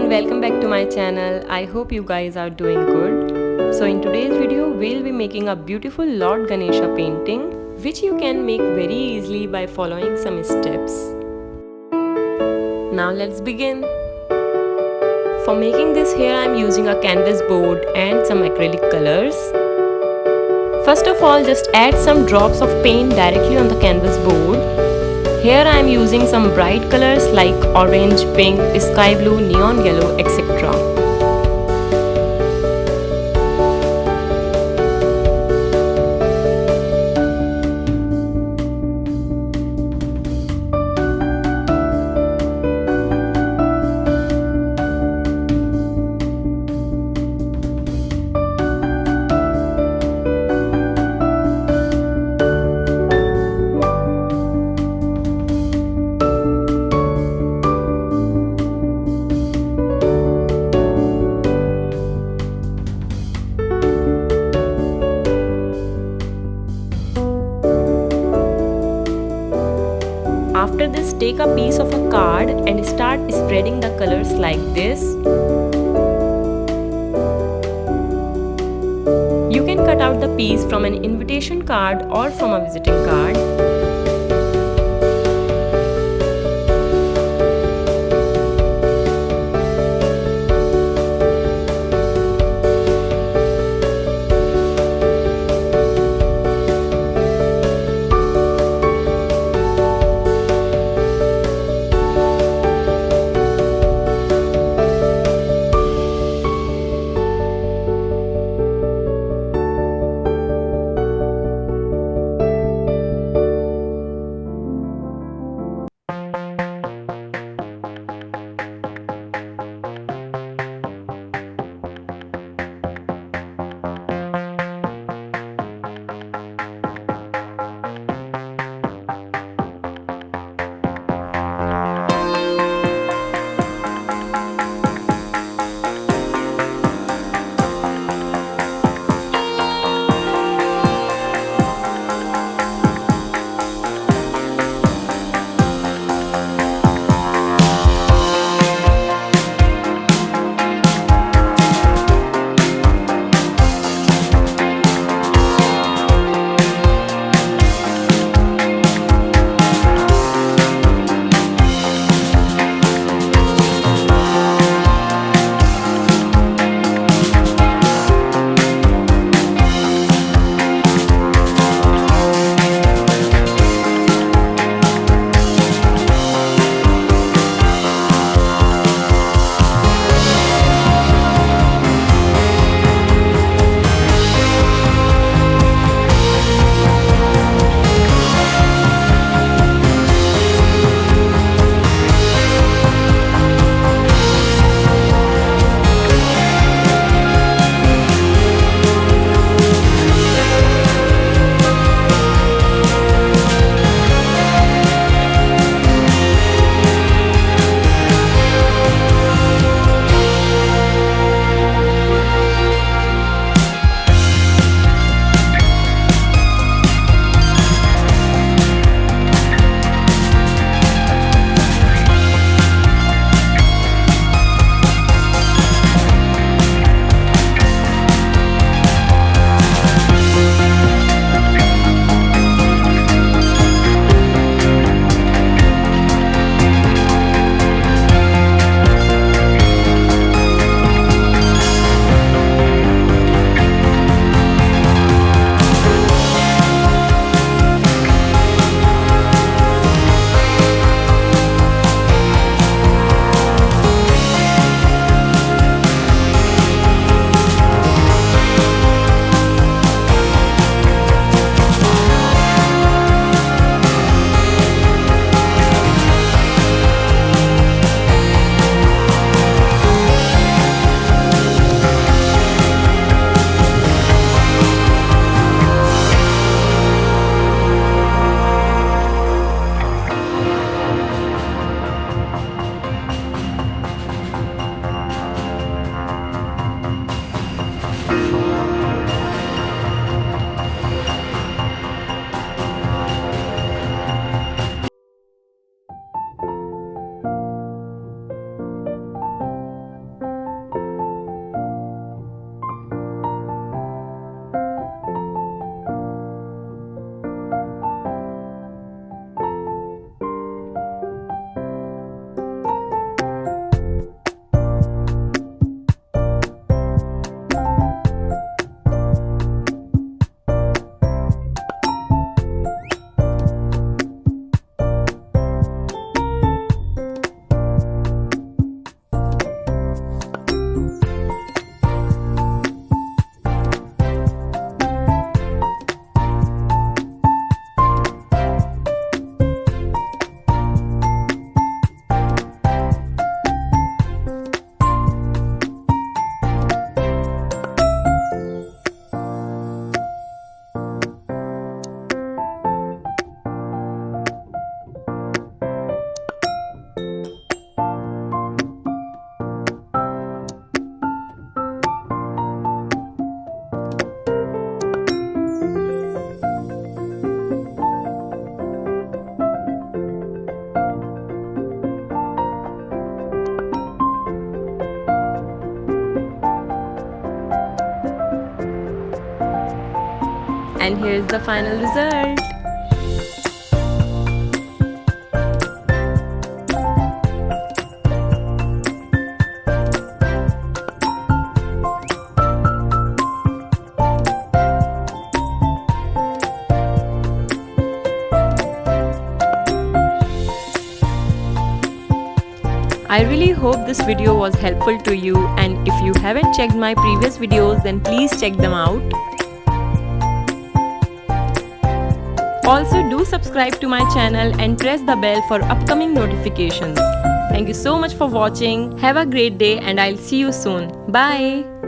welcome back to my channel. I hope you guys are doing good. So in today's video we'll be making a beautiful Lord Ganesha painting which you can make very easily by following some steps. Now let's begin. For making this here I am using a canvas board and some acrylic colors. First of all, just add some drops of paint directly on the canvas board. Here I am using some bright colors like orange, pink, sky blue, neon yellow, etc. After this, take a piece of a card and start spreading the colors like this. You can cut out the piece from an invitation card or from a visiting card. And here's the final result. I really hope this video was helpful to you, and if you haven't checked my previous videos then please check them out. Also do subscribe to my channel and press the bell for upcoming notifications. Thank you so much for watching. Have a great day and I'll see you soon. Bye.